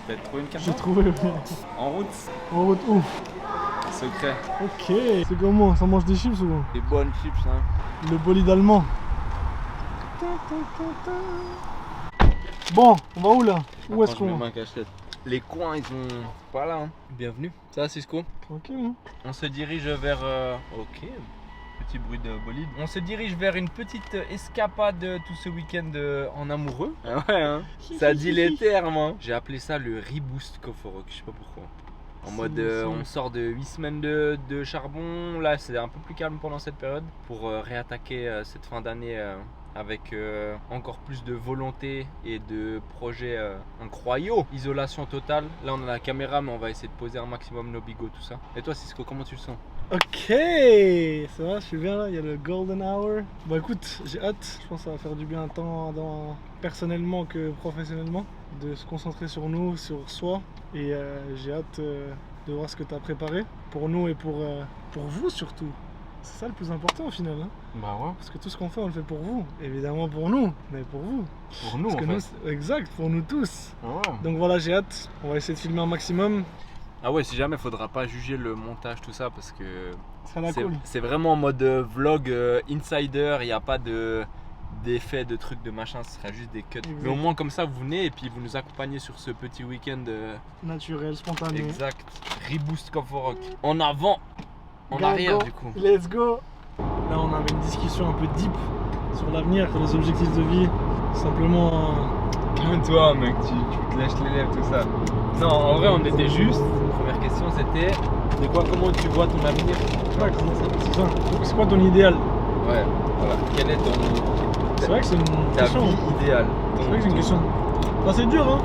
T'as trouvé une carte? J'ai trouvé. En route. En route où? Secret. Ok. C'est comment? Ça mange des chips ou quoi? Des bonnes chips, hein. Le bolide allemand. Bon, on va où là? Où est-ce Attends, je mets qu'on va? ma cachette. Les coins, ils sont pas là. Hein. Bienvenue. Ça, Cisco. Tranquille, hein? On se dirige vers. Ok. Petit bruit de bolide. On se dirige vers une petite escapade tout ce week-end en amoureux. Ah ouais, hein. Ça dit les termes. Hein. J'ai appelé ça le Reboost Coffee, je sais pas pourquoi. En mode, on sort de 8 semaines de charbon. Là, c'est un peu plus calme pendant cette période pour réattaquer cette fin d'année avec encore plus de volonté et de projets incroyables. Isolation totale. Là, on a la caméra, mais on va essayer de poser un maximum nos bigots, tout ça. Et toi, Cisco, comment tu le sens? Ok, ça va, je suis bien là, il y a le golden hour. Bah écoute, j'ai hâte, je pense que ça va faire du bien tant personnellement que professionnellement, de se concentrer sur nous, sur soi. Et j'ai hâte de voir ce que tu as préparé pour nous et pour vous surtout. C'est ça le plus important au final. Hein. Bah ouais. Parce que tout ce qu'on fait, on le fait pour vous. Évidemment pour nous, mais pour vous. Pour nous, Parce que en fait. nous, exact, pour nous tous. Ah ouais. Donc voilà, j'ai hâte. On va essayer de filmer un maximum. Ah ouais, si jamais, faudra pas juger le montage, tout ça, parce que Ça va cool. c'est vraiment en mode vlog insider, il n'y a pas d'effets, de trucs, de machin, ce sera juste des cuts. Exact. Mais au moins comme ça, vous venez et puis vous nous accompagnez sur ce petit week-end Naturel, spontané. exact. Reboost Coffee Rock. En avant, en Go, arrière go. du coup. Let's go. Là, on avait une discussion un peu deep sur l'avenir, sur les objectifs de vie. Simplement, Calme-toi mec, tu te lèches les lèvres, tout ça. Non, en vrai, on était juste. Première question, c'était comment tu vois ton avenir? ouais, c'est ça. C'est quoi ton idéal? Ouais, voilà. Quel est C'est vrai que c'est une ta question. vie idéale? C'est vrai que c'est une question. Bah, c'est dur, hein.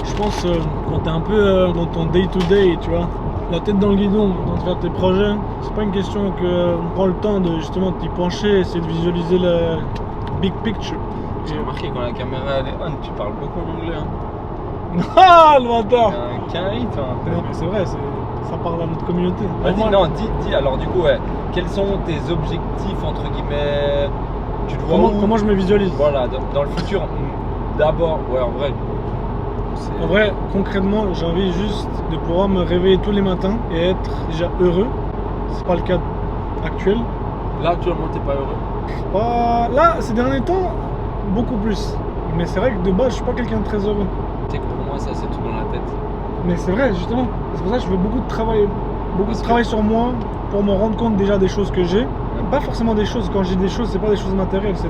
Je pense quand t'es un peu dans ton day to day, tu vois, la tête dans le guidon, dans de faire tes projets, c'est pas une question que on prend le temps de justement t'y pencher, essayer de visualiser le big picture. J'ai remarqué quand la caméra elle est on, tu parles beaucoup en anglais. Hein. Ah, le bâtard! T'es un carré, toi. Non, mais c'est vrai, ça parle à notre communauté. Vas-y, Normal. non, dis alors du coup, ouais. Quels sont tes objectifs, entre guillemets? Tu te vois où? Comment je me visualise? Voilà, dans le futur. D'abord, ouais, en vrai. En vrai, concrètement, j'ai envie juste de pouvoir me réveiller tous les matins et être déjà heureux. C'est pas le cas actuel. Là, actuellement, t'es pas heureux. Pas... Là, ces derniers temps, beaucoup plus. Mais c'est vrai que de base, je suis pas quelqu'un de très heureux. Tu sais que pour moi, ça, c'est tout dans la tête. Mais c'est vrai, justement. C'est pour ça que je fais beaucoup de travail. Beaucoup de travail sur moi pour me rendre compte déjà des choses que j'ai. Pas forcément des choses. Quand je dis des choses, c'est pas des choses matérielles. C'est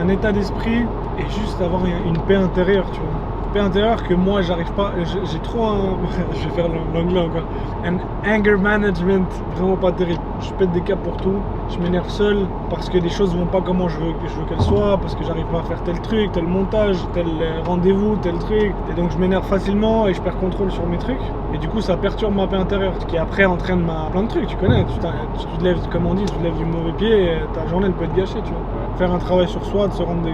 un état d'esprit et juste avoir une paix intérieure, tu vois. Paix intérieure que moi j'arrive pas, j'ai trop un, je vais faire l'anglais encore, un anger management vraiment pas terrible. Je pète des câbles pour tout, je m'énerve seul parce que les choses vont pas comment je veux qu'elles soient, parce que j'arrive pas à faire tel truc, tel montage, tel rendez-vous, tel truc, et donc je m'énerve facilement et je perds contrôle sur mes trucs, et du coup ça perturbe ma paix intérieure, ce qui après entraîne plein de trucs, tu connais, tu te lèves, comme on dit, tu te lèves du mauvais pied, et ta journée elle peut être gâchée, tu vois. Faire un travail sur soi, de se rendre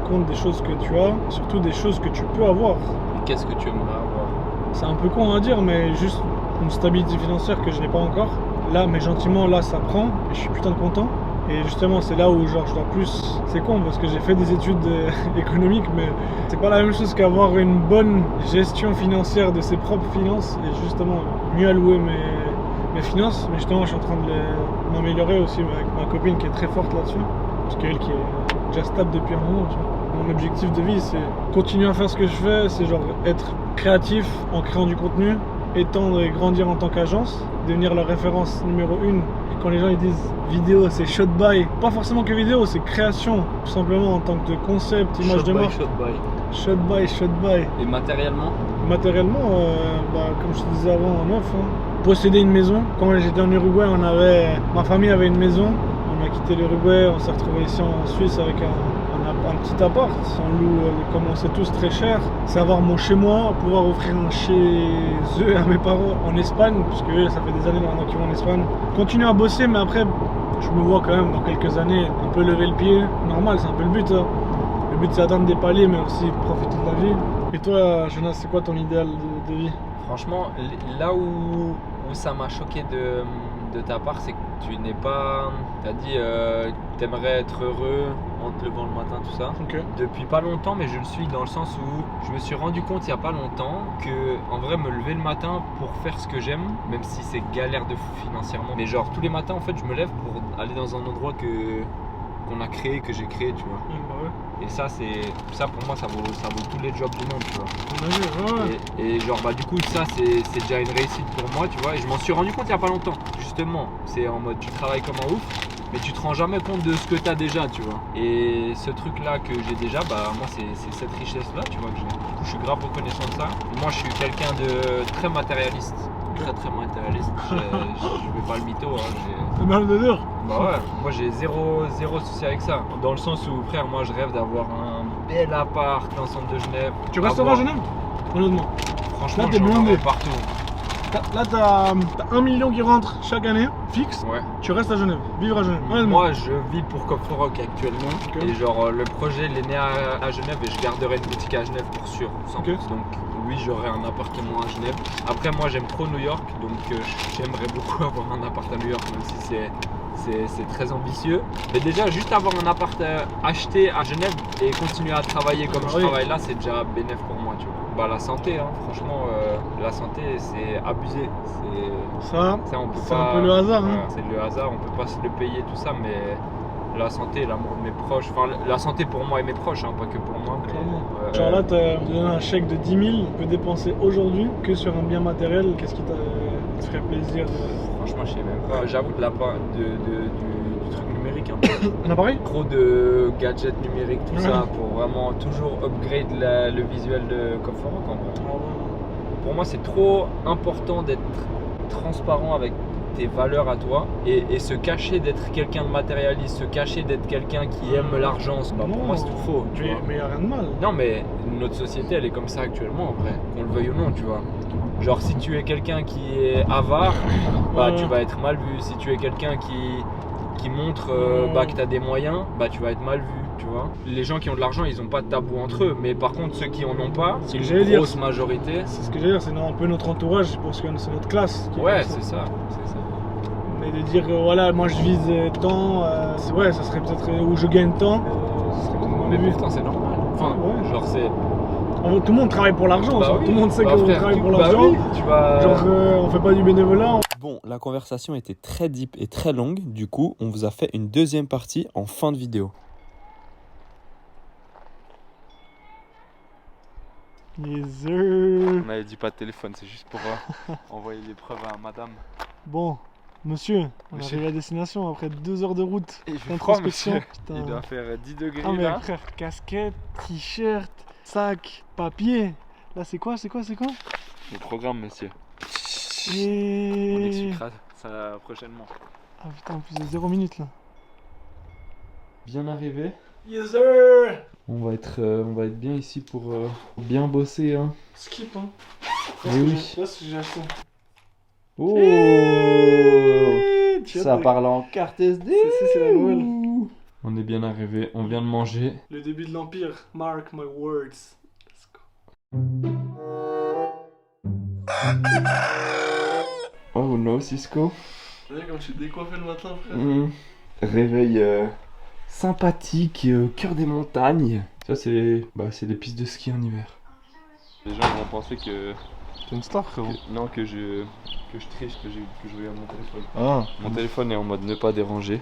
compte des choses que tu as, surtout des choses que tu peux avoir. Et qu'est-ce que tu aimerais avoir? C'est un peu con à dire, mais juste une stabilité financière que je n'ai pas encore. Là, mais gentiment, là, ça prend, et je suis putain de content. Et justement, c'est là où genre, je dois plus... C'est con, parce que j'ai fait des études économiques, mais c'est pas la même chose qu'avoir une bonne gestion financière de ses propres finances, et justement, mieux allouer mes finances. Mais justement, je suis en train de m'améliorer aussi avec ma copine qui est très forte là-dessus. Parce qu'elle qui est déjà stable depuis un moment, tu vois. Mon objectif de vie, c'est continuer à faire ce que je fais, c'est genre être créatif en créant du contenu, étendre et grandir en tant qu'agence, devenir la référence numéro 1. Et quand les gens ils disent vidéo, c'est shot by, pas forcément que vidéo, c'est création, tout simplement en tant que concept, image de marque. Shot by. Et matériellement? Matériellement, comme je te disais avant en off, hein, posséder une maison. Quand j'étais en Uruguay, ma famille avait une maison. On a quitté l'Uruguay, on s'est retrouvé ici en Suisse avec un petit appart. On loue, comme on sait tous, très cher. C'est avoir mon chez moi, pouvoir offrir un chez eux à mes parents en Espagne, parce que ça fait des années maintenant qu'ils vont en Espagne. Continuer à bosser, mais après, je me vois quand même dans quelques années un peu lever le pied. Normal, c'est un peu le but. Hein. Le but, c'est atteindre des paliers, mais aussi profiter de la vie. Et toi, Jonas, c'est quoi ton idéal de vie? Franchement, là où ça m'a choqué de ta part, c'est que tu n'es pas. T'as dit t'aimerais être heureux en te levant le matin, tout ça. Ok. Depuis pas longtemps, mais je le suis dans le sens où je me suis rendu compte il y a pas longtemps que en vrai me lever le matin pour faire ce que j'aime, même si c'est galère de fou financièrement, mais genre tous les matins en fait je me lève pour aller dans un endroit qu'on a créé, que j'ai créé, tu vois. Bah ouais. Et ça pour moi ça vaut tous les jobs du monde, tu vois. On a vu, ouais. Et genre bah du coup ça c'est déjà une réussite pour moi, tu vois. Et je m'en suis rendu compte il y a pas longtemps. Justement, c'est en mode tu travailles comme un ouf, mais tu te rends jamais compte de ce que tu as déjà, tu vois. Et ce truc là que j'ai déjà, bah moi c'est cette richesse là, tu vois, que j'ai. Du coup je suis grave reconnaissant de ça. Moi je suis quelqu'un de très matérialiste. Très matérialiste. Je vais pas le mytho, hein. C'est mal de dire. Bah ouais, moi j'ai zéro souci avec ça. Dans le sens où frère, moi je rêve d'avoir un bel appart dans le centre de Genève. Tu resteras à Genève? Honnêtement. Franchement, Là, t'es j'en blindé. aurais partout. Là, t'as 1 million qui rentre chaque année, fixe. Ouais. Tu restes à Genève, vivre à Genève. Honnêtement. Moi je vis pour Cop4Rock actuellement. Ok. Et genre le projet il est né à Genève et je garderai une boutique à Genève pour sûr. 100%. Ok. Donc oui, j'aurai un appartement à Genève. Après moi j'aime trop New York, donc j'aimerais beaucoup avoir un appart à New York, même si c'est très ambitieux. Mais déjà juste avoir un appart acheté à Genève et continuer à travailler comme je travaille là, c'est déjà bénéf pour moi, tu vois. Bah la santé, hein, franchement, la santé c'est abusé. Ça, on peut c'est pas, un peu le hasard. ouais, Hein. c'est le hasard, on peut pas se le payer tout ça, mais la santé, l'amour de mes proches, enfin la santé pour moi et mes proches, hein, pas que pour moi. Mais, Clairement. Genre là, t'as donné un chèque de 10 000, tu peux dépenser aujourd'hui que sur un bien matériel. Qu'est-ce qui te ferait plaisir franchement, je sais même pas. J'avoue de la part du truc numérique, hein. Un appareil? Trop de gadgets numériques, tout Ouais. ça, pour vraiment toujours upgrade le visuel de Cop4Rock en vrai. Pour moi, c'est trop important d'être transparent avec tes valeurs à toi et se cacher d'être quelqu'un de matérialiste, se cacher d'être quelqu'un qui aime l'argent. Bah, pour moi, c'est tout faux, tu vois. Mais y a rien de mal. Non, mais notre société, elle est comme ça actuellement, en vrai, qu'on le veuille ou non, tu vois. Genre, si tu es quelqu'un qui est avare, bah, tu vas être mal vu. Si tu es quelqu'un qui montre bah, que tu as des moyens, bah, tu vas être mal vu, tu vois. Les gens qui ont de l'argent, ils ont pas de tabou entre eux, mais par contre, ceux qui en ont pas, c'est une grosse majorité. C'est ce que j'allais dire, c'est un peu notre entourage, je pense que c'est notre classe. Ouais, c'est ça. Mais de dire voilà, moi je vise tant, ouais, ça serait peut-être où je gagne tant. Ça serait peut-être moins Mais vu. pourtant, c'est normal. Enfin, Ouais. genre, c'est. Tout le monde travaille pour l'argent, Bah oui. tout le monde sait Bah, qu'on frère, travaille pour bah l'argent. oui, tu vas. Genre, on fait pas du bénévolat. Bon, la conversation était très deep et très longue, du coup, on vous a fait une deuxième partie en fin de vidéo. Yes, sir. On avait dit pas de téléphone, c'est juste pour envoyer les preuves à madame. Bon, monsieur, on Monsieur. arrive à destination après 2 heures de route. Il fait froid, Introspection. monsieur. Putain. Il doit faire 10 degrés Ah mais là. frère, casquette, t-shirt, sac, papier. Là c'est quoi? Le programme, monsieur. On Et... expliquera ça prochainement. Ah putain, en plus de 0 minutes là. Bien arrivé. Yes sir. On va être bien ici pour bien bosser. Hein. Skip hein. Mais oui. Là ce que j'ai acheté. Oh, Tu vois, ça t'as- parle en carte SD. C'est la Noël. On est bien arrivé, on vient de manger. Le début de l'Empire, mark my words. Let's go. Oh no, Cisco. Tu vois comme je suis décoiffé le matin frère. Réveil sympathique, cœur des montagnes. Ça c'est les pistes de ski en hiver. Les gens vont penser que T'es une star frérot. non que je triche, que je regarde mon téléphone. Ah. Mon téléphone est en mode ne pas déranger.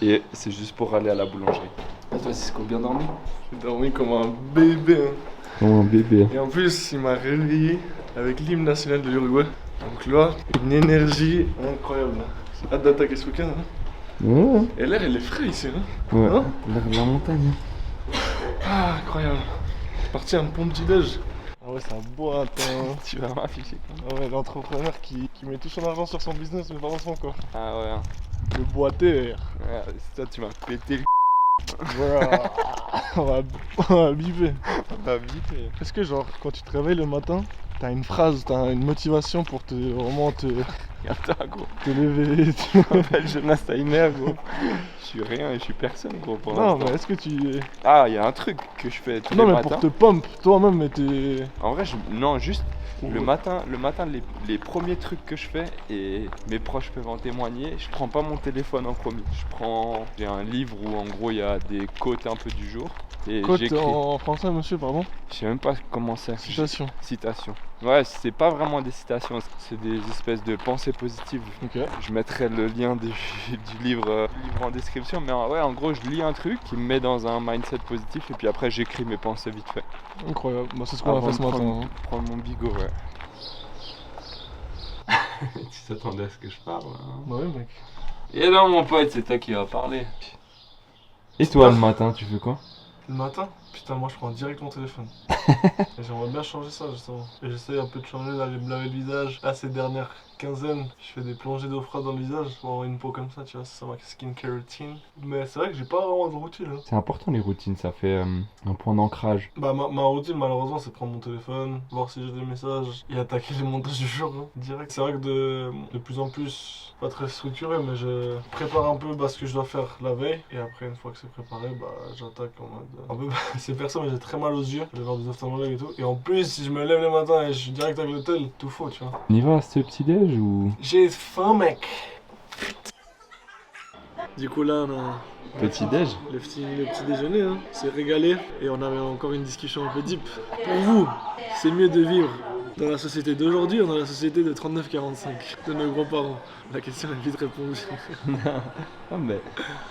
Et c'est juste pour aller à la boulangerie. Et toi Cisco, bien dormi? J'ai dormi comme un bébé. Hein. Comme un bébé. Et en plus, il m'a réveillé avec l'hymne national de l'Uruguay. Donc là, une énergie incroyable. J'ai hâte d'attaquer ce week-end. Hein. Ouais, Et l'air, il est frais ici. Hein. ouais. Hein L'air de la montagne. Ah, incroyable. C'est parti un bon petit déj. Ah ouais, c'est un boîte. Hein. Tu vas m'afficher. Ah ouais, l'entrepreneur qui met tout son argent sur son business, mais pas dans son corps. Ah ouais. Le boîté. Ouais, c'est toi tu m'as pété le Voilà. on va biffer. c***, vite. Est-ce que genre, quand tu te réveilles le matin, t'as une phrase, t'as une motivation pour vraiment te Regarde-toi, gros. lever. Je m'appelle Jonas Steiner, gros. Je suis rien et je suis personne, gros, pour Non, l'instant. mais est-ce que tu. Ah, il y a un truc que je fais tous Non, les mais matins. pour te pump toi-même, mais t'es. En vrai, non, juste le matin, les premiers trucs que je fais, et mes proches peuvent en témoigner, je prends pas mon téléphone en premier. J'ai un livre où en gros il y a des quotes un peu du jour. Et Côte j'écris. en français, monsieur, pardon. Je sais même pas comment c'est. Citation. Citations. Ouais, c'est pas vraiment des citations, c'est des espèces de pensées positives. Ok. Je mettrai le lien du livre en description, mais ouais, en gros, je lis un truc qui me met dans un mindset positif, et puis après, j'écris mes pensées vite fait. Incroyable. Bah, c'est ce qu'on a Avant fait ce de matin. prendre, hein. prendre mon bigot, ouais. Tu t'attendais à ce que je parle, hein? Bah oui, mec. Et non, mon pote, c'est toi qui vas parler. Et toi, le matin, tu fais quoi? Le matin, putain, moi je prends direct mon téléphone. Et j'aimerais bien changer ça justement. Et j'essaye un peu de changer, d'aller me laver le visage. Là, ces dernières quinzaines, je fais des plongées d'eau froide dans le visage pour avoir une peau comme ça, tu vois, c'est ça ma skincare routine. Mais c'est vrai que j'ai pas vraiment de routine. Hein. C'est important les routines, ça fait un point d'ancrage. Bah, ma routine, malheureusement, c'est prendre mon téléphone, voir si j'ai des messages et attaquer les montages du jour, hein, direct. C'est vrai que de plus en plus, pas très structuré, mais je prépare un peu ce que je dois faire la veille. Et après, une fois que c'est préparé, bah, j'attaque en mode. Un peu, c'est perso, mais j'ai très mal aux yeux. Je vais voir des ophtalmologues et tout. Et en plus, si je me lève le matin et je suis direct avec l'hôtel, tout faux, tu vois. On y va à ce petit-déj ou. J'ai faim, mec. Du coup, là, on a Petit-déj? le petit déjeuner, hein. C'est régalé. Et on avait encore une discussion un peu deep. Pour vous, c'est mieux de vivre dans la société d'aujourd'hui ou dans la société de 39-45 de nos grands-parents? La question est vite répondue. Ah, mais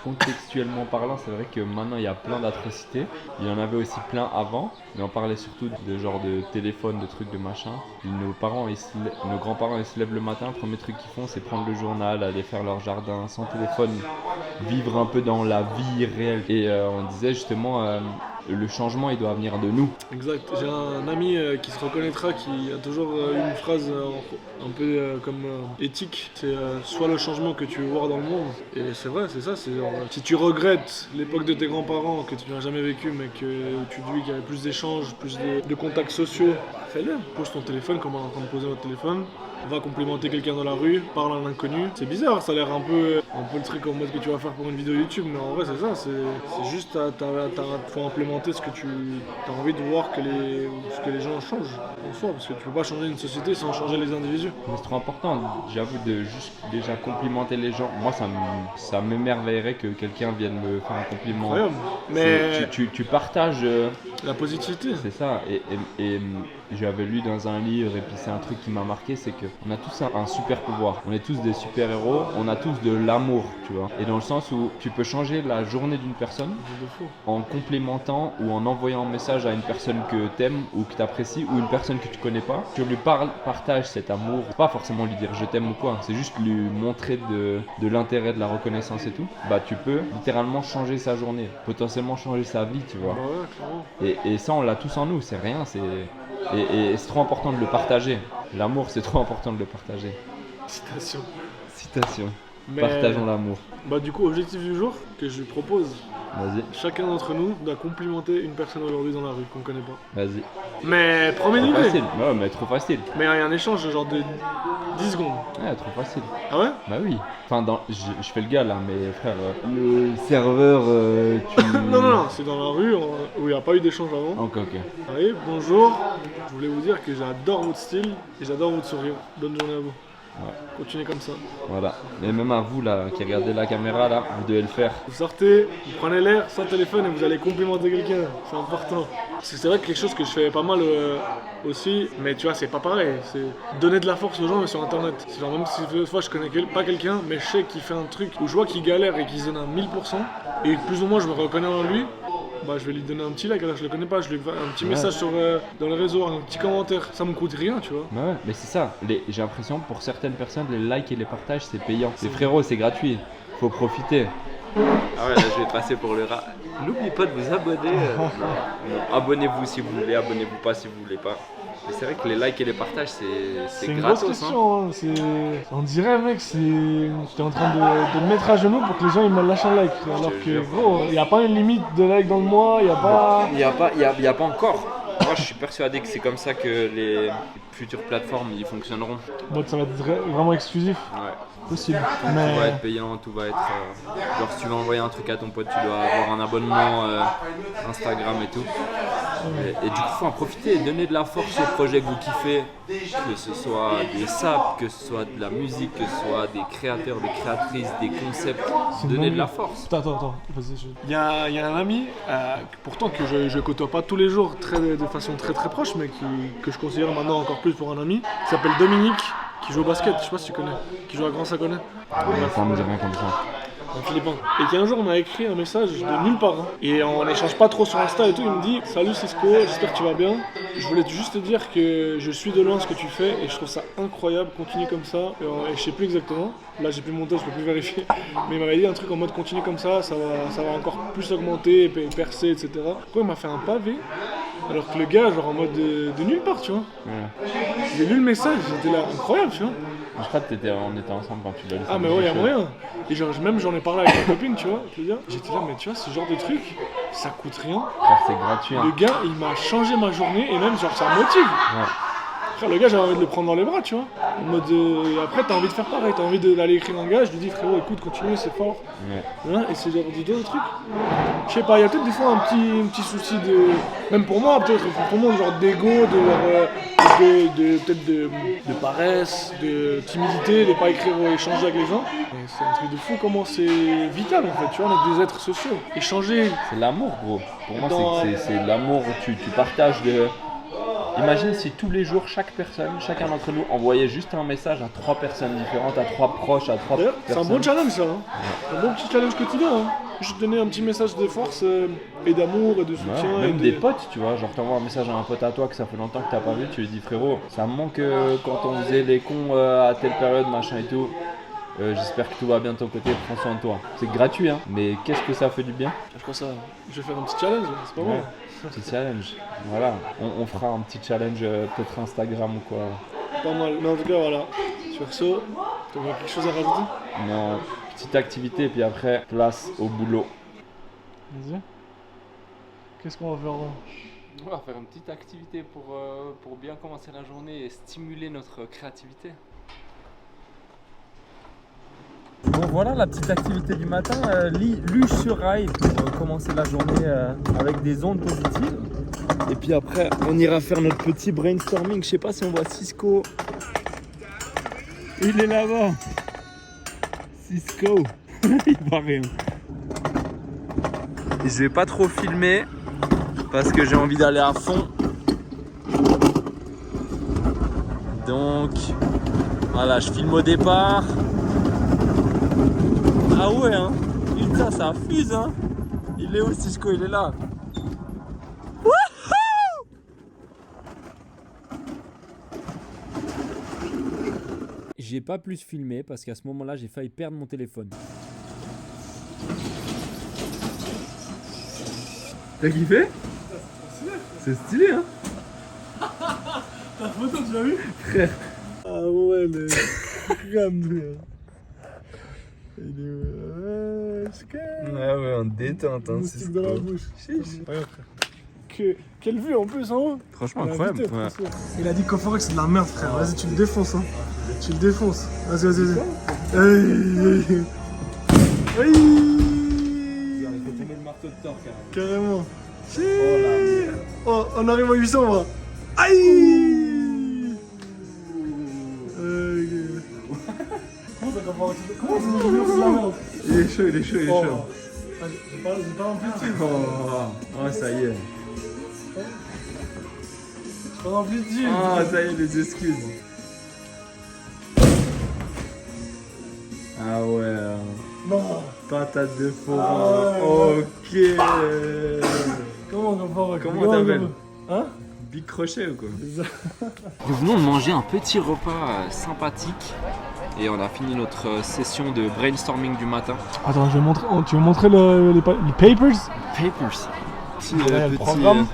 contextuellement parlant, c'est vrai que maintenant il y a plein d'atrocités. Il y en avait aussi plein avant, mais on parlait surtout de genre de téléphone, de trucs, de machin. Nos grands-parents ils se lèvent le matin, le premier truc qu'ils font c'est prendre le journal, aller faire leur jardin sans téléphone, vivre un peu dans la vie réelle. Et on disait justement le changement il doit venir de nous. Exact. J'ai un ami qui se reconnaîtra, qui a toujours une phrase un peu comme éthique. C'est soit le changement que tu veux voir dans le monde. Et c'est vrai, c'est ça. C'est genre, si tu regrettes l'époque de tes grands-parents que tu n'as jamais vécu, mais que tu dis qu'il y avait plus d'échanges, plus de contacts sociaux, fais-le. Pose ton téléphone comme on est en train de poser notre téléphone. Va complimenter quelqu'un dans la rue, parle à un inconnu. C'est bizarre, ça a l'air un peu le truc en mode que tu vas faire pour une vidéo YouTube, mais en vrai c'est ça, c'est juste faut implémenter ce que tu as envie de voir que les gens changent en soi, parce que tu peux pas changer une société sans changer les individus. Mais c'est trop important, j'avoue, de juste déjà complimenter les gens. Moi ça m'émerveillerait que quelqu'un vienne me faire un compliment. Incroyable. Mais Tu partages. la positivité. C'est ça, et j'avais lu dans un livre, et puis c'est un truc qui m'a marqué, c'est qu'on a tous un super pouvoir. On est tous des super héros, on a tous de l'amour, tu vois. Et dans le sens où tu peux changer la journée d'une personne De fou. en complimentant ou en envoyant un message à une personne que t'aimes ou que t'apprécies ou une personne que tu connais pas. Tu lui partages cet amour, pas forcément lui dire je t'aime ou quoi, c'est juste lui montrer de l'intérêt, de la reconnaissance et tout. Bah tu peux littéralement changer sa journée, potentiellement changer sa vie, tu vois. Bah ouais, clairement. Et ça, on l'a tous en nous, c'est rien, et c'est trop important de le partager. L'amour, c'est trop important de le partager. Citation. Citation. Mais, Partageons l'amour. Bah du coup, objectif du jour que je lui propose, Vas-y, chacun d'entre nous doit complimenter une personne aujourd'hui dans la rue qu'on connaît pas. vas-y. Mais premier Trop degré. facile. Ouais, mais trop facile. Mais il y a un échange genre de 10 secondes. Ouais, trop facile. Ah ouais? Bah oui. Enfin, je fais le gars là, mais frère, le serveur, tu. Non, c'est dans la rue où il n'y a pas eu d'échange avant. Ok. Allez, bonjour. Je voulais vous dire que j'adore votre style et j'adore votre sourire. Bonne journée à vous. Ouais. Continuez comme ça. Voilà. Mais même à vous là, qui regardez la caméra là, vous devez le faire. Vous sortez, vous prenez l'air sans téléphone et vous allez complimenter quelqu'un. C'est important. Parce que c'est vrai que quelque chose que je fais pas mal aussi, mais tu vois, c'est pas pareil. C'est donner de la force aux gens mais sur internet. C'est genre, même si des fois je connais pas quelqu'un, mais je sais qu'il fait un truc où je vois qu'il galère et qu'il se donne à 1000%, et plus ou moins je me reconnais en lui. Bah, je vais lui donner un petit like, alors je le connais pas, je lui fais un petit message dans les réseaux, un petit commentaire, ça me coûte rien, tu vois. Bah ouais, mais c'est ça. J'ai l'impression pour certaines personnes, les likes et les partages, c'est payant. C'est frérot, c'est gratuit. Faut profiter. Ah ouais, là je vais passer pour le rat. N'oubliez pas de vous abonner. Non. Abonnez-vous si vous voulez, abonnez-vous pas si vous voulez pas. Mais c'est vrai que les likes et les partages, c'est une gratos. grosse question, hein. On dirait, mec, j'étais en train de me mettre à genoux pour que les gens ils me lâchent un like. Alors que, gros, il n'y a pas une limite de likes dans le mois, il n'y a pas. Il y a pas encore. Moi, je suis persuadé que c'est comme ça que les futures plateformes ils fonctionneront. Bon, ça va être vraiment exclusif, Ouais. possible. Tout va être payant, tout va être. Genre, si tu veux envoyer un truc à ton pote, tu dois avoir un abonnement Instagram et tout. Et du coup, faut en profiter et donner de la force au projet que vous kiffez, que ce soit des saps, que ce soit de la musique, que ce soit des créateurs, des créatrices, des concepts. Donner de la force. Attends, vas-y. Il y a un ami, pourtant que je côtoie pas tous les jours de façon très très proche, mais que je considère maintenant encore plus pour un ami, qui s'appelle Dominique, qui joue au basket, je sais pas si tu connais, qui joue à Grand Saconnet. Ça me dit rien comme ça. Un Philippin. Et qui un jour m'a écrit un message de nulle part. Hein. Et on échange pas trop sur Insta et tout. Il me dit: Salut Cisco, j'espère que tu vas bien. Je voulais juste te dire que je suis de loin ce que tu fais et je trouve ça incroyable. Continue comme ça. Et je sais plus exactement. Là j'ai plus monté, je peux plus vérifier. Mais il m'avait dit un truc en mode continue comme ça va encore plus augmenter, percer, etc. Après il m'a fait un pavé. Alors que le gars, genre en mode de nulle part, tu vois. Ouais. J'ai lu le message, j'étais là, incroyable, tu vois. Je crois que on était ensemble quand tu l'as lu. Ah mais ouais, y'a moyen. Et genre, même j'en ai parlé avec ma copine, tu vois. J'étais là, mais tu vois, ce genre de truc, ça coûte rien. Genre, c'est gratuit. Hein. Le gars, il m'a changé ma journée et même, genre, ça me motive. Ouais. Frère, le gars, j'avais envie de le prendre dans les bras, tu vois. En mode, après, t'as envie de faire pareil, t'as envie d'aller écrire un gars. Je lui dis: frérot, écoute, continue, c'est fort. Ouais. Hein, et c'est genre d'autres trucs. Je sais pas, il y a peut-être des fois un petit souci de. Même pour moi, peut-être, pour tout le monde, genre d'ego, peut-être de paresse, de timidité, de pas écrire ou échanger avec les gens. Et c'est un truc de fou comment c'est vital en fait, tu vois, on est des êtres sociaux. Échanger. C'est l'amour, gros. Pour moi, c'est de l'amour où tu partages de. Imagine si tous les jours, chacun d'entre nous envoyait juste un message à 3 personnes différentes, à 3 proches, à 3 D'ailleurs, personnes. c'est un bon challenge ça, hein. Un bon petit challenge quotidien. Hein. Juste donner un petit message de force et d'amour et de soutien. Ouais, même des potes, tu vois, genre t'envoies un message à un pote à toi que ça fait longtemps que t'as pas vu, tu lui dis: frérot, ça me manque quand on faisait les cons à telle période, machin et tout. J'espère que tout va bien de ton côté, prends soin de toi. C'est gratuit, hein, mais qu'est-ce que ça fait du bien? Je crois ça. Je vais faire un petit challenge, c'est pas mal. Petit challenge, voilà. On fera un petit challenge, peut-être Instagram ou quoi. Pas mal, mais en tout cas, voilà. Sur ce, tu as quelque chose à rajouter? Non, petite activité, puis après, place au boulot. Vas-y. Qu'est-ce qu'on va faire là? On va faire une petite activité pour bien commencer la journée et stimuler notre créativité. Bon voilà la petite activité du matin, luge sur rail pour commencer la journée avec des ondes positives. Et puis après on ira faire notre petit brainstorming, je sais pas si on voit Cisco. Il est là-bas. Cisco, il voit rien. Et je vais pas trop filmer parce que j'ai envie d'aller à fond. Donc voilà, je filme au départ. Ah ouais hein, putain ça fuse hein. Il est où Cisco? Il est là. Wouhou! J'ai pas plus filmé parce qu'à ce moment-là j'ai failli perdre mon téléphone. T'as kiffé? C'est stylé hein. La photo, tu l'as vu? Frère. Ah ouais, le crâne, frère. Il est Ah ouais, en détente hein, moustique dans la bouche. Chiche. Incroyable, frère. Quelle vue en plus en haut. Franchement La incroyable. vitesse, Ouais. franchement. Il a dit qu'Enforex c'est de la merde, frère. Vas-y, tu le défonces. Hein. Tu le défonces. Vas-y. Aïe. Il faut tomber le marteau de Thor carrément. Carrément. Oh, on arrive à 800, moi. Aïe. Comment ça c'est de la merde? Il est chaud, Oh. Ah, j'ai pas rempli de thunes. Oh, ça y est. J'ai pas rempli de thunes. Oh, ça y est, les excuses. Ah ouais. Non. Patate de forain. Ah Ok. Comment t'appelles? Hein? Big crochet ou quoi? C'est ça. Nous venons de manger un petit repas sympathique et on a fini notre session de brainstorming du matin. Attends, je vais montrer. Tu veux montrer les papers? Papers. Ouais, le programme.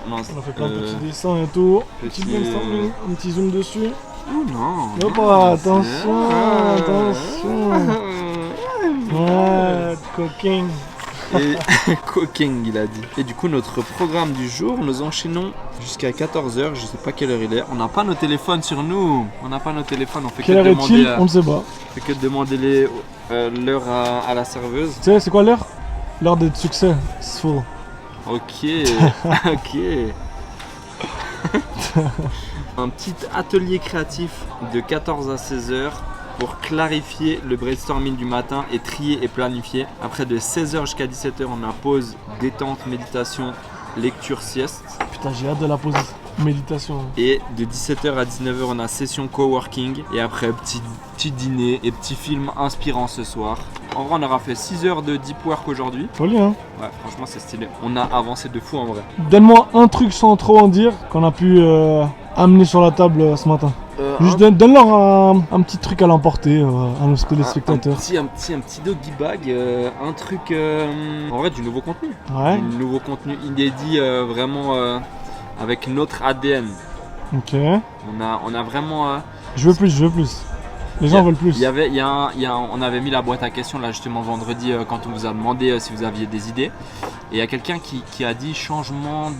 Non, On a fait plein de petits dessins et tout. Petit brainstorming, un petit zoom dessus. Oh non. Hop là, attention. Ouais, coquin. Et cooking, il a dit. Et du coup, notre programme du jour, nous enchaînons jusqu'à 14h. Je sais pas quelle heure il est. On n'a pas nos téléphones sur nous. On n'a pas nos téléphones. On fait Quelle que heure demander, est-il? On ne sait pas. on fait que demander l'heure à la serveuse. Tu sais, c'est quoi l'heure? L'heure d'être succès. C'est full. Ok, ok. Un petit atelier créatif de 14 à 16h pour clarifier le brainstorming du matin et trier et planifier. Après de 16h jusqu'à 17h, on a pause, détente, méditation, lecture, sieste. Putain, j'ai hâte de la pause. Méditation. Et de 17h à 19h, on a session coworking. Et après, petit dîner et petit film inspirant ce soir. En vrai, on aura fait 6 heures de deep work aujourd'hui. Folie, hein? Ouais, franchement, c'est stylé. On a avancé de fou en vrai. Donne-moi un truc sans trop en dire qu'on a pu amener sur la table ce matin. Juste donne-leur un petit truc à l'emporter à nos téléspectateurs. Un petit doggy bag, un truc en vrai du nouveau contenu. Ouais. Du nouveau contenu inédit vraiment avec notre ADN. Ok. On a vraiment Je veux plus. Les gens veulent plus. On avait mis la boîte à questions là justement vendredi quand on vous a demandé si vous aviez des idées. Et il y a quelqu'un qui a dit changement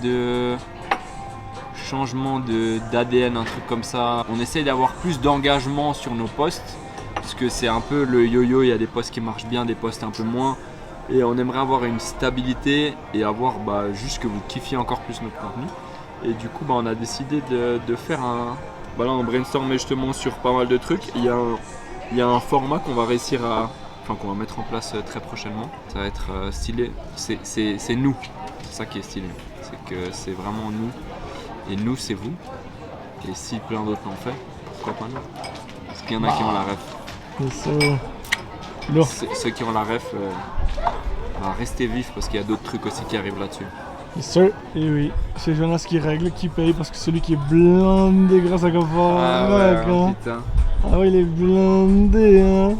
d'ADN, un truc comme ça. On essaye d'avoir plus d'engagement sur nos posts parce que c'est un peu le yo-yo, il y a des posts qui marchent bien, des posts un peu moins. Et on aimerait avoir une stabilité et avoir juste que vous kiffiez encore plus notre contenu. Et du coup on a décidé de faire un... là on brainstormait justement sur pas mal de trucs. Il y a un format qu'on va réussir qu'on va mettre en place très prochainement. Ça va être stylé. C'est nous. C'est ça qui est stylé. C'est que c'est vraiment nous. Et nous c'est vous. Et si plein d'autres l'ont fait, pourquoi pas nous? Parce qu'il y en a qui ont la ref. Lourd. Ceux qui ont la ref, restez vifs parce qu'il y a d'autres trucs aussi qui arrivent là-dessus. Yes sir. Et oui, c'est Jonas qui règle, qui paye parce que celui qui est blindé grâce à Gavard. Putain. Ah ouais, il est blindé, hein.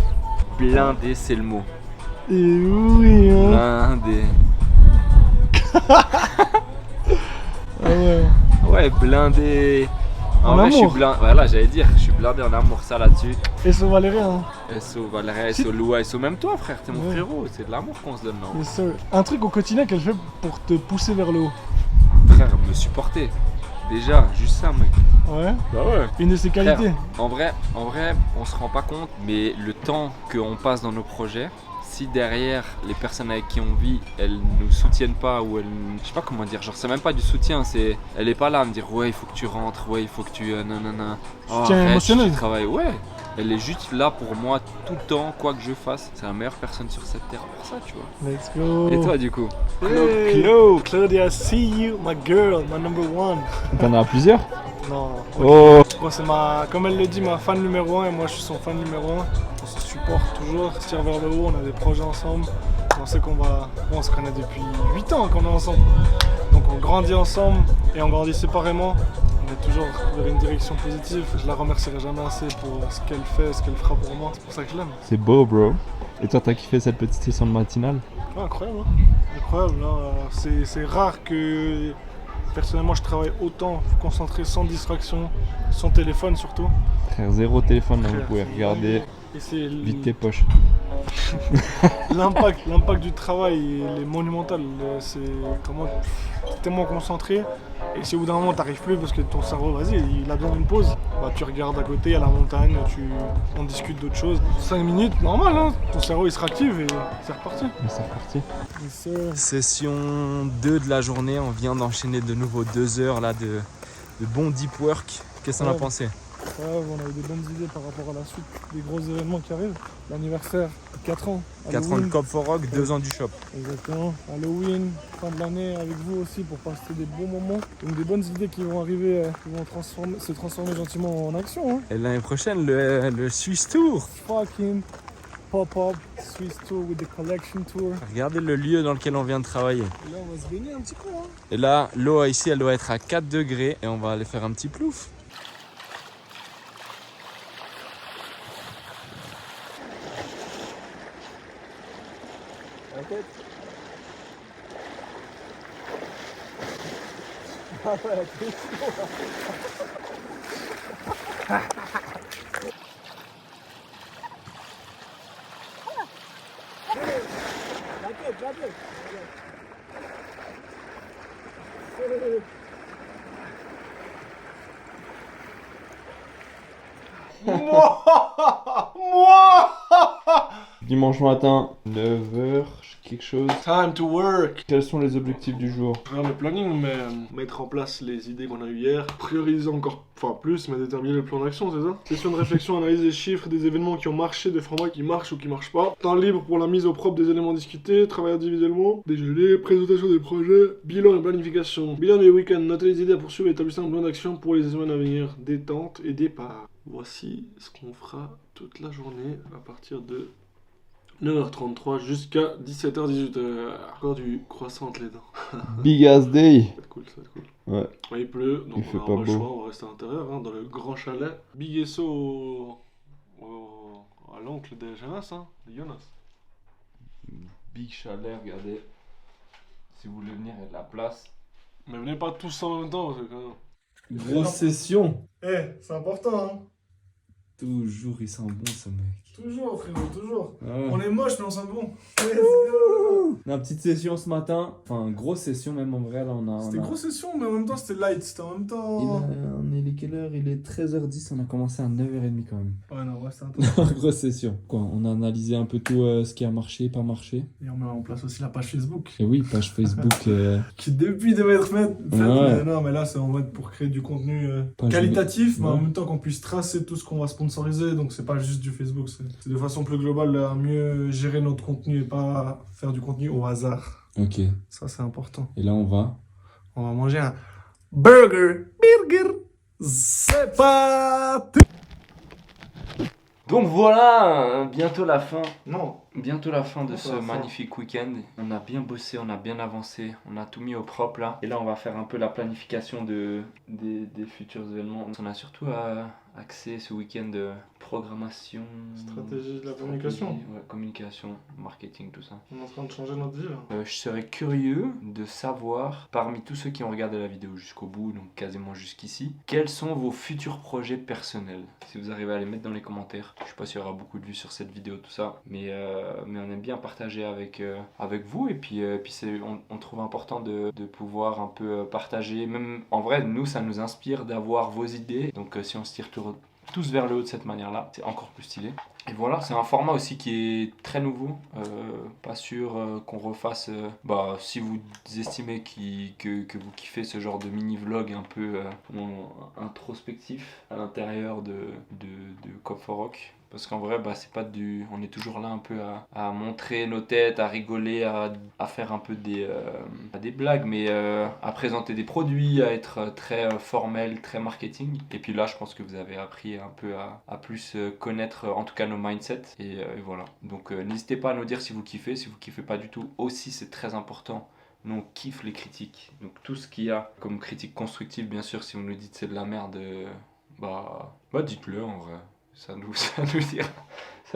Blindé, c'est le mot. Et oui, hein. Blindé. Ah ouais. Ouais, blindé. En En vrai, je suis amour. blindé. Voilà, j'allais dire, je suis blindé en amour, ça là-dessus. Et ce Valérien, hein. SO Valérie, SO Loua, SO même toi, frère, t'es mon Ouais. frérot. C'est de l'amour qu'on se donne, non? Yes sir. Un truc au quotidien qu'elle fait pour te pousser vers le haut. Frère, me supporter. Déjà, juste ça, mec. Ouais. Bah ouais. Une de ses qualités. En vrai, on se rend pas compte, mais le temps qu'on passe dans nos projets, si derrière les personnes avec qui on vit, elles nous soutiennent pas ou elles, je sais pas comment dire, genre c'est même pas du soutien, c'est, elle est pas là à me dire ouais il faut que tu rentres, ouais il faut que tu nanana. Soutien arrête, émotionnel. tu travailles, ouais. Elle est juste là pour moi tout le temps, quoi que je fasse. C'est la meilleure personne sur cette terre pour ça, tu vois. Let's go. Et toi du coup? Hey. Claude, Claudia, see you, my girl, my number one. T'en as plusieurs? Non, Oh. moi c'est comme elle le dit, ma fan numéro 1 et moi je suis son fan numéro 1. On se supporte toujours, se tire vers le haut, on a des projets ensemble. On sait on se connaît depuis 8 ans qu'on est ensemble. Donc on grandit ensemble et on grandit séparément. On est toujours vers une direction positive. Je la remercierai jamais assez pour ce qu'elle fait, ce qu'elle fera pour moi. C'est pour ça que je l'aime. C'est beau, bro. Et toi, t'as kiffé cette petite session de matinale? Ouais, incroyable, hein. Incroyable. Hein. C'est rare que personnellement je travaille autant concentré, sans distraction, sans téléphone surtout. Frère, zéro téléphone, là, vous Frère, pouvez regarder Et c'est vite tes poches. l'impact du travail, il est monumental. C'est tellement concentré. Et si au bout d'un moment t'arrives plus parce que ton cerveau, vas-y, il a besoin d'une pause, tu regardes à côté, à la montagne, on discute d'autres choses. 5 minutes, normal, hein, ton cerveau il se réactive et c'est reparti. Mais c'est reparti. C'est Session 2 de la journée, on vient d'enchaîner de nouveau 2 heures là de bon deep work. Qu'est-ce qu'on a Ouais. pensé? on a eu des bonnes idées par rapport à la suite des gros événements qui arrivent. L'anniversaire, 4 ans. 4 ans de Halloween. Cop for Rock, 2 ans du shop. Exactement. Halloween, fin de l'année avec vous aussi pour passer des bons moments. Donc des bonnes idées qui vont arriver, qui vont se transformer gentiment en action. Hein. Et l'année prochaine, le Swiss Tour. Fucking pop-up Swiss Tour with the collection tour. Regardez le lieu dans lequel on vient de travailler. Et là on va se baigner un petit peu. Hein. Et là, l'eau ici, elle doit être à 4 degrés et on va aller faire un petit plouf. La tête. Dimanche matin, 9h, quelque chose. Time to work. Quels sont les objectifs du jour? Faire le planning, mais mettre en place les idées qu'on a eues hier, prioriser encore, enfin plus, mais déterminer le plan d'action, c'est ça? Session de réflexion, analyse des chiffres, des événements qui ont marché, des formats qui marchent ou qui marchent pas. Temps libre pour la mise au propre des éléments discutés, travail individuellement, déjeuner, présentation des projets, bilan et planification. Bilan des week-ends, notez les idées à poursuivre et établissez un plan d'action pour les semaines à venir. Détente et départ. Voici ce qu'on fera toute la journée à partir de 9h33 jusqu'à 17h-18h. Encore du croissant entre les dents. Big ass day. Ça va être cool, ça va être cool. Ouais. Ouais, il pleut, donc Il fait on pas aura le beau. choix, on va rester à l'intérieur, hein, dans le grand chalet. Big SO à l'oncle de Jonas, hein, de Jonas. Big chalet, regardez. Si vous voulez venir, il y a de la place. Mais venez pas tous en même temps, parce que quand même... Grosse session. C'est important, hein. Toujours, il sent bon ce mec. Toujours, frérot, toujours. Ouais. On est moche, mais on sent bon. On a une petite session ce matin. Enfin, grosse session même en vrai. Là, C'était une grosse session, mais en même temps, c'était light. C'était en même temps. On est quelle heure? Il est 13h10. On a commencé à 9h30 quand même. Ouais, non, ouais, c'était intense. Grosse session. Quoi, on a analysé un peu tout ce qui a marché, pas marché. Et on met en place aussi la page Facebook. Et oui, page Facebook. Qui depuis devait être faite. Ouais. Mais non, mais là, c'est en mode pour créer du contenu Page qualitatif, mais en ouais. même temps qu'on puisse tracer tout ce qu'on va sponsoriser. Donc, c'est pas juste du Facebook. C'est de façon plus globale à mieux gérer notre contenu et pas faire du contenu au hasard. Ok. Ça, c'est important. Et là, on va. On va manger un burger. C'est parti. Donc voilà, bientôt la fin. Non. Bientôt la fin de Bientôt ce la fin. magnifique week-end. On a bien bossé, on a bien avancé, on a tout mis au propre là. Et là, on va faire un peu la planification des futurs événements. On a surtout axé ce week-end de programmation, Stratégie de la communication. Ouais, communication, marketing, tout ça. On est en train de changer notre vie, là. Je serais curieux de savoir, parmi tous ceux qui ont regardé la vidéo jusqu'au bout, donc quasiment jusqu'ici, quels sont vos futurs projets personnels. Si vous arrivez à les mettre dans les commentaires. Je sais pas s'il y aura beaucoup de vues sur cette vidéo, tout ça, mais on aime bien partager avec vous. Et puis on trouve important de pouvoir un peu partager. Même en vrai, nous, ça nous inspire d'avoir vos idées. Donc si on se tire tous vers le haut de cette manière-là, c'est encore plus stylé. Et voilà, c'est un format aussi qui est très nouveau. Pas sûr qu'on refasse. Si vous estimez que vous kiffez ce genre de mini-vlog un peu introspectif à l'intérieur de Cop for Rock. Parce qu'en vrai, c'est pas on est toujours là un peu à montrer nos têtes, à rigoler, à faire un peu des blagues, mais à présenter des produits, à être très formel, très marketing. Et puis là, je pense que vous avez appris un peu à plus connaître, en tout cas, nos mindsets. Et voilà. Donc n'hésitez pas à nous dire si vous kiffez. Si vous kiffez pas du tout, aussi, c'est très important. Nous, on kiffe les critiques. Donc tout ce qu'il y a comme critique constructive, bien sûr, si vous nous dites c'est de la merde, dites-le en vrai. Ça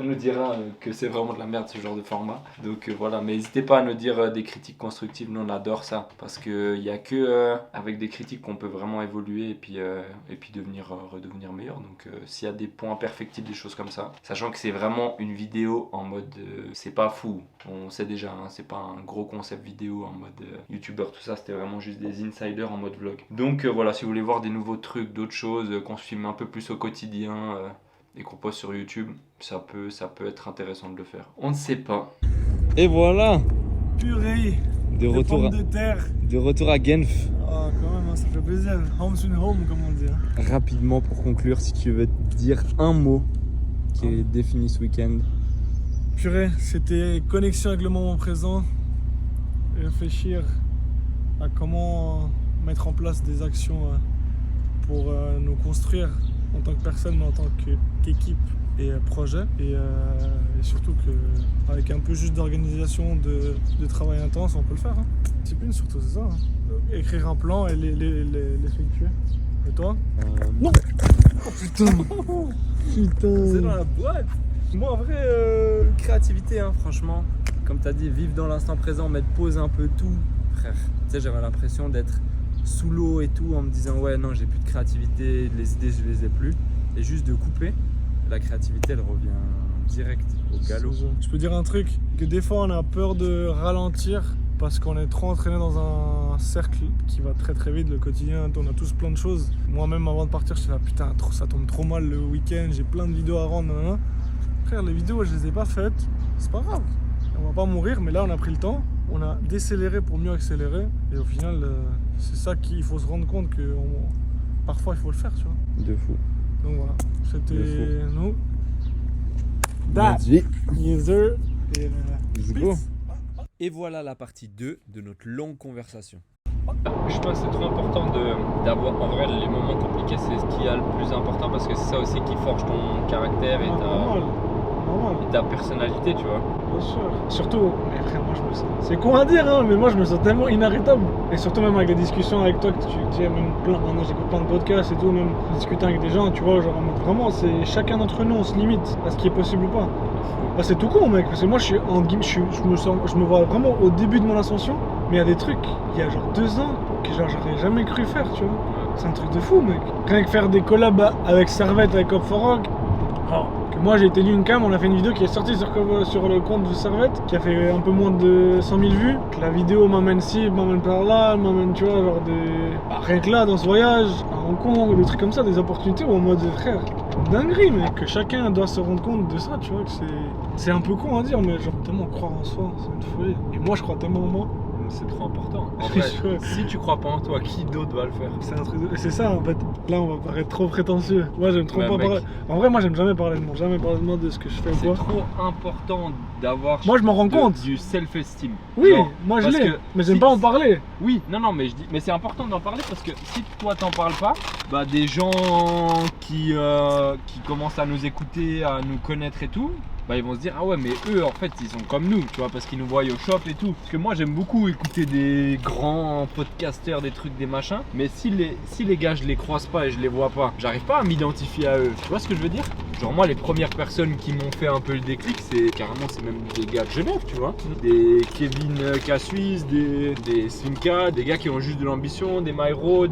nous dira que c'est vraiment de la merde ce genre de format. Donc voilà, mais n'hésitez pas à nous dire des critiques constructives, nous on adore ça. Parce qu'il n'y a que avec des critiques qu'on peut vraiment évoluer et puis redevenir meilleur. Donc s'il y a des points perfectibles, des choses comme ça, sachant que c'est vraiment une vidéo en mode... c'est pas fou, on sait déjà, hein, c'est pas un gros concept vidéo en mode youtubeur, tout ça, c'était vraiment juste des insiders en mode vlog. Donc voilà, si vous voulez voir des nouveaux trucs, d'autres choses, qu'on se filme un peu plus au quotidien... et qu'on poste sur YouTube, ça peut être intéressant de le faire. On ne sait pas. Et voilà. Purée. De retour à Genf. Ah, quand même, hein, ça fait plaisir. Home sweet home, comme on dit. Hein. Rapidement pour conclure, si tu veux dire un mot qui définit ce week-end. Purée, c'était connexion avec le moment présent. Réfléchir à comment mettre en place des actions pour nous construire en tant que personne, mais en tant qu'équipe et projet. Et surtout qu'avec un peu juste d'organisation, de travail intense, on peut le faire. Hein. Discipline surtout, c'est ça. Hein. Écrire un plan et l'effectuer. Et toi? Non. Oh putain. Putain. C'est dans la boîte. Moi en vrai, créativité, hein, franchement. Comme tu as dit, vivre dans l'instant présent, mettre pause un peu tout. Frère, tu sais, j'avais l'impression d'être sous l'eau et tout en me disant ouais non j'ai plus de créativité, les idées je les ai plus, et juste de couper, la créativité elle revient direct au galop. Je peux dire un truc, que des fois on a peur de ralentir parce qu'on est trop entraîné dans un cercle qui va très très vite, le quotidien, on a tous plein de choses. Moi-même avant de partir, je suis là, putain, ça tombe trop mal le week-end, j'ai plein de vidéos à rendre, nanana. Frère, les vidéos, je les ai pas faites, c'est pas grave. On va pas mourir, mais là on a pris le temps, on a décéléré pour mieux accélérer, et au final, c'est ça qu'il faut se rendre compte que parfois il faut le faire, tu vois. De fou. Donc voilà, c'était De nous. Vas-y. Yes sir. Et, Let's go. peace. Et voilà la partie 2 de notre longue conversation. Je pense que c'est trop important d'avoir. En vrai, les moments compliqués, c'est ce qui est le plus important parce que c'est ça aussi qui forge ton caractère et Normal. ta personnalité, tu vois. Bien sûr. Surtout, mais frère, moi je me sens. C'est con à dire, hein, mais moi je me sens tellement inarrêtable. Et surtout, même avec les discussions avec toi, que tu dis, même maintenant j'écoute plein de podcasts et tout, même discuter avec des gens, tu vois, genre vraiment, c'est chacun d'entre nous, on se limite à ce qui est possible ou pas. Bah, c'est tout con, mec, parce que moi je suis en je me vois vraiment au début de mon ascension, mais il y a des trucs, il y a genre 2 ans, que genre j'aurais jamais cru faire, tu vois. C'est un truc de fou, mec. Rien que faire des collabs avec Servette, avec Hop for Rock. Que moi j'ai été une cam, on a fait une vidéo qui est sortie sur le compte de Servette, qui a fait un peu moins de 100 000 vues. Que la vidéo m'amène ci, m'amène par là, m'amène, tu vois, genre rien que là, dans ce voyage, à Hong Kong, des trucs comme ça, des opportunités où en mode frère, dinguerie, mais que chacun doit se rendre compte de ça, tu vois, que c'est un peu con à dire, mais genre tellement croire en soi, c'est une folie. Et moi je crois tellement en moi. C'est trop important. En Je vrai, suis sûr. si tu crois pas en toi, qui d'autre va le faire? C'est un truc c'est ça en fait. Là on va paraître trop prétentieux. Moi j'aime trop Mais pas mec. parler. En vrai moi j'aime jamais parler de moi, de ce que je fais ou C'est quoi. trop important d'avoir Moi je m'en rends compte. du self-esteem. Oui, Genre, moi je parce l'ai, que mais j'aime si- pas en parler. Oui, non, mais je dis, mais c'est important d'en parler parce que si toi t'en parles pas, bah des gens qui commencent à nous écouter, à nous connaître et tout, bah ils vont se dire ah ouais mais eux en fait ils sont comme nous, tu vois, parce qu'ils nous voient au shop et tout. Parce que moi j'aime beaucoup écouter des grands podcasteurs, des trucs, des machins, mais si les gars je les croise pas et je les vois pas, j'arrive pas à m'identifier à eux. Tu vois ce que je veux dire? Genre moi les premières personnes qui m'ont fait un peu le déclic, c'est même des gars de Genève, tu vois, des Kevin Cassuis, des Simca, des gars qui ont juste de l'ambition, des Myro,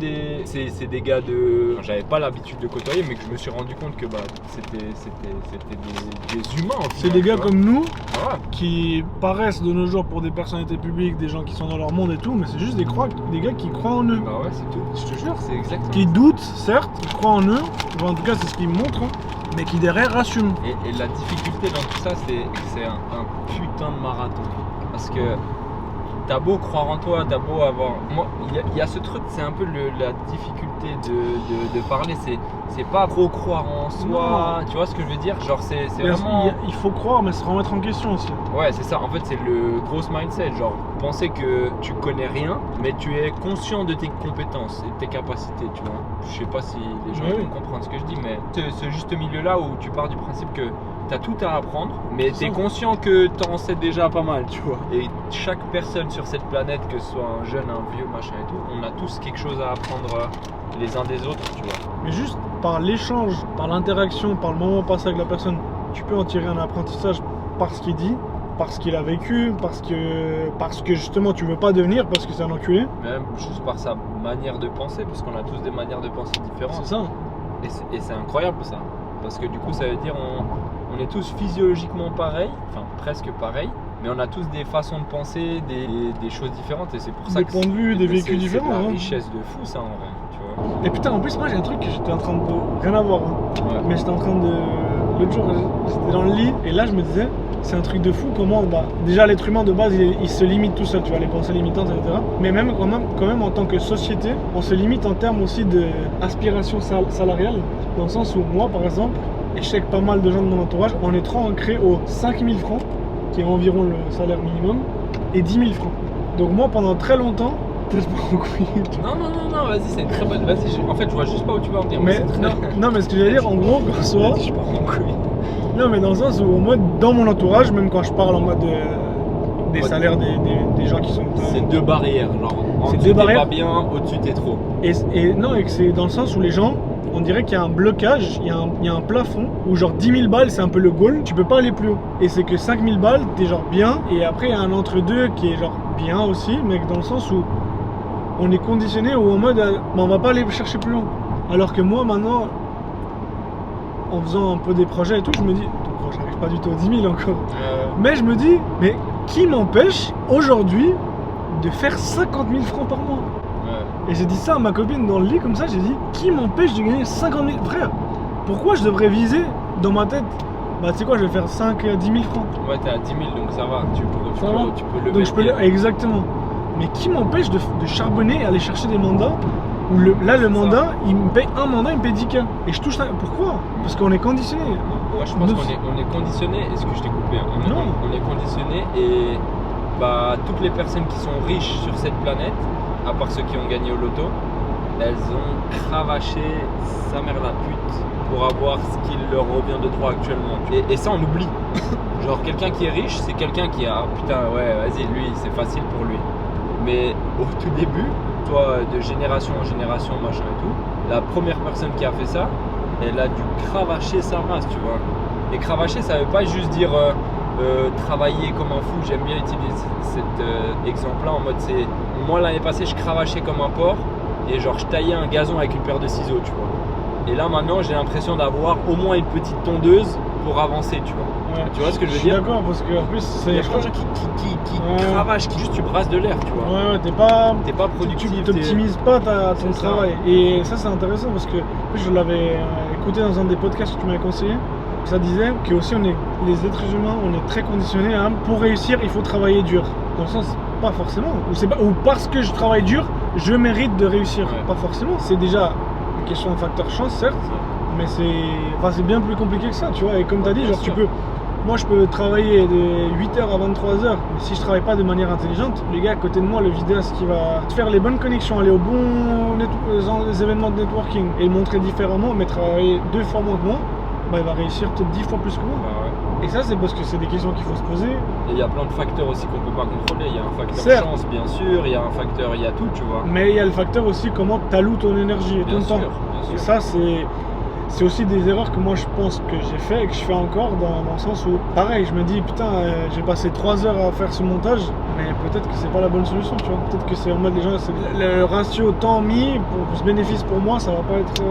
c'est des gars de, j'avais pas l'habitude de côtoyer, mais que je me suis rendu compte que bah c'était des humains. au C'est final, des gars tu vois. comme nous Voilà. qui paraissent de nos jours pour des personnalités publiques, des gens qui sont dans leur monde et tout, mais c'est juste des gars qui croient en eux. Bah ouais, c'est tout. Je te jure, c'est exactement. Qui doutent, certes, qui croient en eux, enfin, en tout cas c'est ce qu'ils me montrent, hein, mais qui derrière assument. Et la difficulté dans tout ça, c'est un putain de marathon. Parce que t'as beau croire en toi, t'as beau avoir. Moi, il y a ce truc, c'est un peu la difficulté de parler. C'est pas trop croire en soi. Non. Tu vois ce que je veux dire? Genre, c'est Il y a- vraiment. il faut croire, mais se remettre en question aussi. Ouais, c'est ça. En fait, c'est le gros mindset. Genre, penser que tu connais rien, mais tu es conscient de tes compétences et de tes capacités, tu vois. Je sais pas si les gens Oui. vont comprendre ce que je dis, mais ce juste milieu-là où tu pars du principe que t'as tout à apprendre, mais C'est t'es ça. conscient que t'en sais déjà pas mal, tu vois. Et chaque personne sur cette planète, que ce soit un jeune, un vieux, machin et tout, on a tous quelque chose à apprendre les uns des autres, tu vois. Mais juste par l'échange, par l'interaction, par le moment passé avec la personne, tu peux en tirer un apprentissage par ce qu'il dit, par ce qu'il a vécu, parce que justement tu veux pas devenir, parce que c'est un enculé. Même juste par sa manière de penser, parce qu'on a tous des manières de penser différentes. C'est ça. Et c'est incroyable ça. Parce que du coup, ça veut dire on est tous physiologiquement pareils, enfin presque pareils, mais on a tous des façons de penser, des choses différentes. Et c'est pour ça Des que points de vue, des vécus différents, C'est de la hein. richesse de fou ça en vrai, tu vois. Et putain, en plus, moi j'ai un truc que j'étais en train de. Rien à voir, hein. Ouais. Mais j'étais en train de. L'autre jour, j'étais dans le lit, et là je me disais, c'est un truc de fou comment. Bah, déjà, l'être humain de base, il se limite tout seul, tu vois, les pensées limitantes, etc. Mais même quand même en tant que société, on se limite en termes aussi d'aspiration salariale. Dans le sens où, moi par exemple, et je sais que pas mal de gens de mon entourage, on est trop ancrés aux 5000 francs, qui est environ le salaire minimum, et 10 000 francs. Donc, moi pendant très longtemps, peut-être pas en couille, tu vois. Non, vas-y, c'est une très bonne. Vas-y, en fait, je vois juste pas où tu vas en venir. Mais c'est très... non, mais ce que j'allais dire, en gros, qu'en soit. Vas-y, je pars en couille. Non, mais dans le sens où, en mode, dans mon entourage, même quand je parle en mode des Ouais. salaires des gens qui sont. C'est deux barrières, genre en C'est dessous, deux t'es barrières. pas bien, au-dessus t'es trop. Et non, et que c'est dans le sens où les gens, on dirait qu'il y a un blocage, il y a un plafond où genre 10 000 balles c'est un peu le goal, tu peux pas aller plus haut. Et c'est que 5 000 balles, t'es genre bien, et après il y a un entre-deux qui est genre bien aussi, mais dans le sens où on est conditionné ou en mode bah, on va pas aller chercher plus loin. Alors que moi maintenant, en faisant un peu des projets et tout, je me dis, bon, j'arrive pas du tout aux 10 000 encore. Mais je me dis, mais qui m'empêche aujourd'hui de faire 50 000 francs par mois. Ouais. Et j'ai dit ça à ma copine dans le lit comme ça, j'ai dit, qui m'empêche de gagner 50 000 frère? Pourquoi je devrais viser dans ma tête? Bah tu sais quoi, je vais faire 5 à 10 000 francs. Ouais, t'es à 10 000 donc ça va, tu Ça va. peux lever. Donc je peux exactement. Mais qui m'empêche de charbonner et aller chercher des mandats où le mandat, il me paye un mandat, il me paye 10K. Et je touche ça. Pourquoi? Parce qu'on est conditionné. Moi je pense qu'on est conditionné. Est-ce que je t'ai coupé? Non. On est conditionné et bah toutes les personnes qui sont riches sur cette planète, à part ceux qui ont gagné au loto, elles ont cravaché sa mère la pute pour avoir ce qui leur revient de droit actuellement. Et ça on oublie. Genre quelqu'un qui est riche, c'est quelqu'un qui a putain ouais vas-y lui c'est facile pour lui. Mais au tout début, toi de génération en génération machin et tout, la première personne qui a fait ça, elle a dû cravacher sa race, tu vois. Et cravacher ça veut pas juste dire travailler comme un fou. J'aime bien utiliser cet exemple là en mode c'est moi l'année passée je cravachais comme un porc et genre je taillais un gazon avec une paire de ciseaux, tu vois. Et là maintenant j'ai l'impression d'avoir au moins une petite tondeuse pour avancer, tu vois. Ouais, tu vois ce que je veux suis dire? d'accord parce qu'en plus Il y a c'est. plein de gens qui Ouais. cravachent, qui juste tu brasses de l'air, tu vois. Ouais, t'es pas. T'es pas Tu productif. t'optimises pas ton C'est ça. travail. Et ça c'est intéressant parce que en plus, je l'avais écouté dans un des podcasts que tu m'avais conseillé. Ça disait que aussi les êtres humains, on est très conditionnés à pour réussir il faut travailler dur. Dans le sens pas forcément. Ou parce que je travaille dur, je mérite de réussir. Ouais. Pas forcément. C'est déjà une question de facteur chance certes, mais c'est bien plus compliqué que ça, tu vois. Et comme tu as dit, Bien genre sûr. moi je peux travailler de 8h à 23h, mais si je travaille pas de manière intelligente, les gars à côté de moi, le vidéaste qui va faire les bonnes connexions, aller aux bons les événements de networking et le montrer différemment, mais travailler 2 fois moins que moi, bah il va réussir peut-être 10 fois plus que moi. Bah ouais. Et ça c'est parce que c'est des questions qu'il faut se poser. Et il y a plein de facteurs aussi qu'on peut pas contrôler. Il y a un facteur Certes. chance bien sûr, il y a un facteur, il y a tout, tu vois. Mais il y a le facteur aussi comment tu alloues ton énergie et Bien ton sûr, temps. bien Et sûr. ça c'est aussi des erreurs que moi je pense que j'ai fait et que je fais encore dans le sens où pareil je me dis putain j'ai passé 3 heures à faire ce montage mais peut-être que c'est pas la bonne solution, tu vois. Peut-être que c'est en mode les gens le ratio temps mis pour ce bénéfice pour moi ça va pas être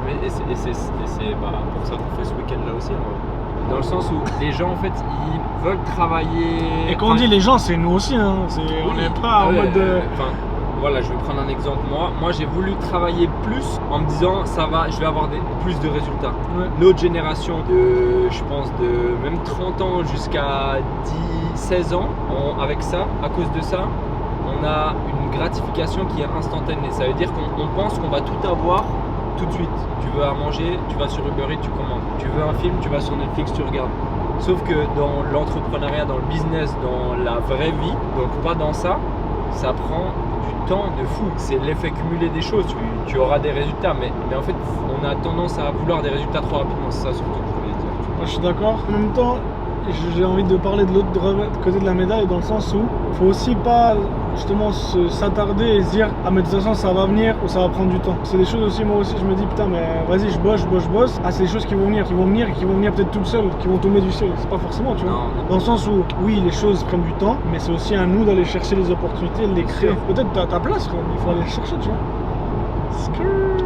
Mais c'est pour ça qu'on fait ce week-end là aussi. Dans le sens où les gens en fait ils veulent travailler. Et quand on dit les gens c'est nous aussi hein. On n'est pas en mode Enfin, voilà, je vais prendre un exemple. Moi j'ai voulu travailler plus en me disant ça va, je vais avoir plus de résultats. Ouais. Notre génération je pense de même 30 ans jusqu'à 16 ans, avec ça, à cause de ça, on a une gratification qui est instantanée. Ça veut dire qu'on pense qu'on va tout avoir tout de suite. Tu veux à manger, tu vas sur Uber Eats, tu commandes. Tu veux un film, tu vas sur Netflix, tu regardes. Sauf que dans l'entrepreneuriat, dans le business, dans la vraie vie, donc pas dans ça, ça prend du temps de fou. C'est l'effet cumulé des choses. Tu auras des résultats, mais en fait, on a tendance à vouloir des résultats trop rapidement. C'est ça surtout que je voulais dire. Moi, je suis d'accord. En même temps, j'ai envie de parler de l'autre côté de la médaille dans le sens où il faut aussi pas justement s'attarder et se dire ah mais de toute façon ça va venir ou ça va prendre du temps. C'est des choses aussi, moi aussi je me dis putain mais vas-y je bosse. Ah c'est des choses qui vont venir et qui vont venir peut-être toutes seules, qui vont tomber du ciel. C'est pas forcément, tu vois. Non. Dans le sens où oui les choses prennent du temps, mais c'est aussi à nous d'aller chercher les opportunités, de les créer. Peut-être ta place, quoi. Il faut aller les chercher, tu vois.